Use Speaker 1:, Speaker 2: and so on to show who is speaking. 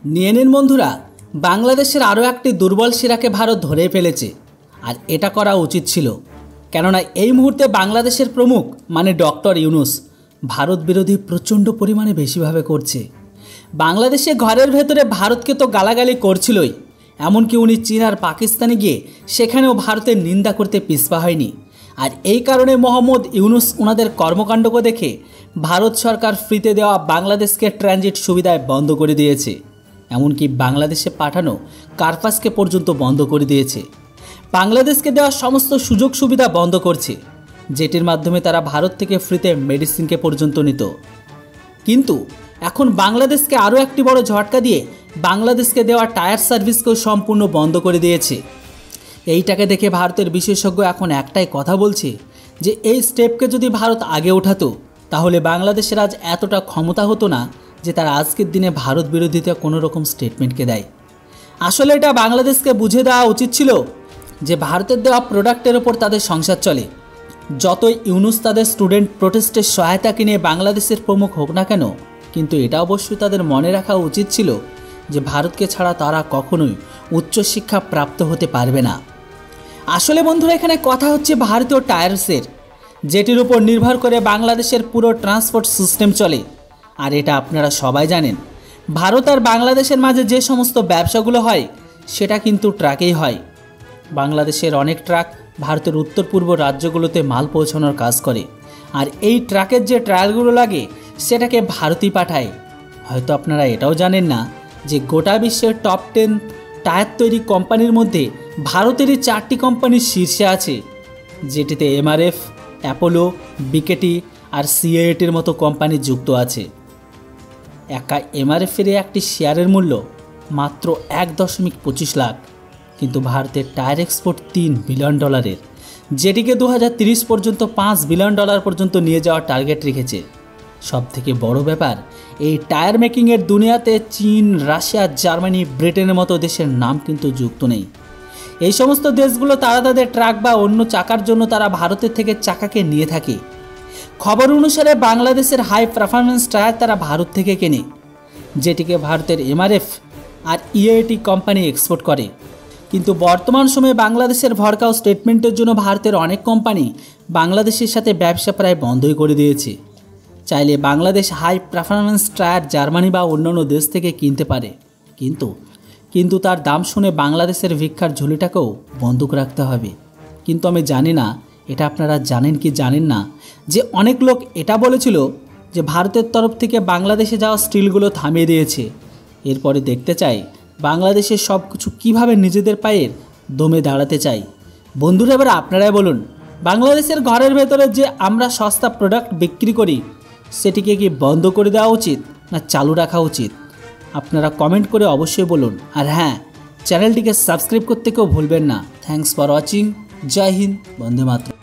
Speaker 1: নিয়ে নিন বন্ধুরা, বাংলাদেশের আরও একটি দুর্বল শিরাকে ভারত ধরে ফেলেছে। আর এটা করা উচিত ছিল, কেননা এই মুহূর্তে বাংলাদেশের প্রমুখ মানে ডক্টর ইউনূস ভারত বিরোধী প্রচণ্ড পরিমাণে বেশিভাবে করছে। বাংলাদেশে ঘরের ভেতরে ভারতকে তো গালাগালি করছিলই, এমনকি উনি চীন আর পাকিস্তানে গিয়ে সেখানেও ভারতের নিন্দা করতে পিছপা হয়নি। আর এই কারণে মোহাম্মদ ইউনূস ওনাদের কর্মকাণ্ডকে দেখে ভারত সরকার ফ্রিতে দেওয়া বাংলাদেশকে ট্রানজিট সুবিধায় বন্ধ করে দিয়েছে, এমনকি বাংলাদেশে পাঠানো কার্পাসকে পর্যন্ত বন্ধ করে দিয়েছে। বাংলাদেশকে দেওয়া সমস্ত সুযোগ সুবিধা বন্ধ করছে, যেটির মাধ্যমে তারা ভারত থেকে ফ্রিতে মেডিসিনকে পর্যন্ত নিত। কিন্তু এখন বাংলাদেশকে আরও একটি বড় ঝটকা দিয়ে বাংলাদেশকে দেওয়া টায়ার সার্ভিসকেও সম্পূর্ণ বন্ধ করে দিয়েছে। এইটাকে দেখে ভারতের বিশেষজ্ঞ এখন একটাই কথা বলছে যে এই স্টেপকে যদি ভারত আগে ওঠাতো তাহলে বাংলাদেশের আজ এতটা ক্ষমতা হতো না যে তারা আজকের দিনে ভারত বিরোধিতা কোনো রকম স্টেটমেন্টকে দেয়। আসলে এটা বাংলাদেশকে বুঝে দেওয়া উচিত ছিল যে ভারতের দেওয়া প্রোডাক্টের ওপর তাদের সংসার চলে। যতই ইউনূস তাদের স্টুডেন্ট প্রোটেস্টের সহায়তাকে নিয়ে বাংলাদেশের প্রমুখ হোক না কেন, কিন্তু এটা অবশ্যই তাদের মনে রাখা উচিত ছিল যে ভারতকে ছাড়া তারা কখনোই উচ্চশিক্ষা প্রাপ্ত হতে পারবে না। আসলে বন্ধুরা, এখানে কথা হচ্ছে ভারতীয় টায়ার্সের, যেটির উপর নির্ভর করে বাংলাদেশের পুরো ট্রান্সপোর্ট সিস্টেম চলে। আর এটা আপনারা সবাই জানেন, ভারত আর বাংলাদেশের মাঝে যে সমস্ত ব্যবসাগুলো হয় সেটা কিন্তু ট্রাকেই হয়। বাংলাদেশের অনেক ট্রাক ভারতের উত্তর পূর্ব রাজ্যগুলোতে মাল পৌঁছানোর কাজ করে, আর এই ট্রাকের যে ট্রায়ালগুলো লাগে সেটাকে ভারতই পাঠায়। হয়তো আপনারা এটাও জানেন না যে গোটা বিশ্বের টপ 10 টায়ার তৈরি কোম্পানির মধ্যে ভারতেরই 4টি কোম্পানি শীর্ষে আছে, যেটিতে এমআরএফ, অ্যাপোলো, বিকেটি আর সিএটির মতো কোম্পানি যুক্ত আছে। একা এমআরএফের একটি শেয়ারের মূল্য মাত্র 1.25 লাখ, কিন্তু ভারতের টায়ার এক্সপোর্ট $3 বিলিয়ন, যেটিকে 2030 পর্যন্ত $5 বিলিয়ন পর্যন্ত নিয়ে যাওয়ার টার্গেট রেখেছে। সবথেকে বড় ব্যাপার, এই টায়ার মেকিংয়ের দুনিয়াতে চীন, রাশিয়া, জার্মানি, ব্রিটেনের মতো দেশের নাম কিন্তু যুক্ত নেই। এই সমস্ত দেশগুলো তারা তাদের ট্রাক বা অন্য চাকার জন্য তারা ভারতের থেকে চাকাকে নিয়ে থাকে। খবর অনুসারে বাংলাদেশের হাই পারফরম্যান্স টায়ার তারা ভারত থেকে কেনে, যেটিকে ভারতের এমআরএফ আর ইএটি কোম্পানি এক্সপোর্ট করে। কিন্তু বর্তমান সময়ে বাংলাদেশের ভড়কাও স্টেটমেন্টের জন্য ভারতের অনেক কোম্পানি বাংলাদেশের সাথে ব্যবসা প্রায় বন্ধই করে দিয়েছে। চাইলে Bangladesh high performance tyre Germany বা অন্যান্য দেশ থেকে কিনতে পারে, কিন্তু তার দাম শুনে বাংলাদেশের ভিক্ষার ঝুলিটাকেও বন্ধক রাখতে হবে। কিন্তু আমি জানি না এটা আপনারা জানেন কি জানেন না যে অনেক লোক এটা বলেছিল যে ভারতের তরফ থেকে বাংলাদেশে যাওয়া স্টিলগুলো থামিয়ে দিয়েছে। এরপরে দেখতে চাই বাংলাদেশের সব কিছু কীভাবে নিজেদের পায়ের দমে দাঁড়াতে চাই। বন্ধুরা, এবার আপনারাই বলুন, বাংলাদেশের ঘরের ভেতরে যে আমরা সস্তা প্রোডাক্ট বিক্রি করি সেটিকে কি বন্ধ করে দেওয়া উচিত না চালু রাখা উচিত? আপনারা কমেন্ট করে অবশ্যই বলুন। আর হ্যাঁ, চ্যানেলটিকে সাবস্ক্রাইব করতে কেউ ভুলবেন না। Thanks for watching. জয় হিন্দ, বন্দে মাতরম।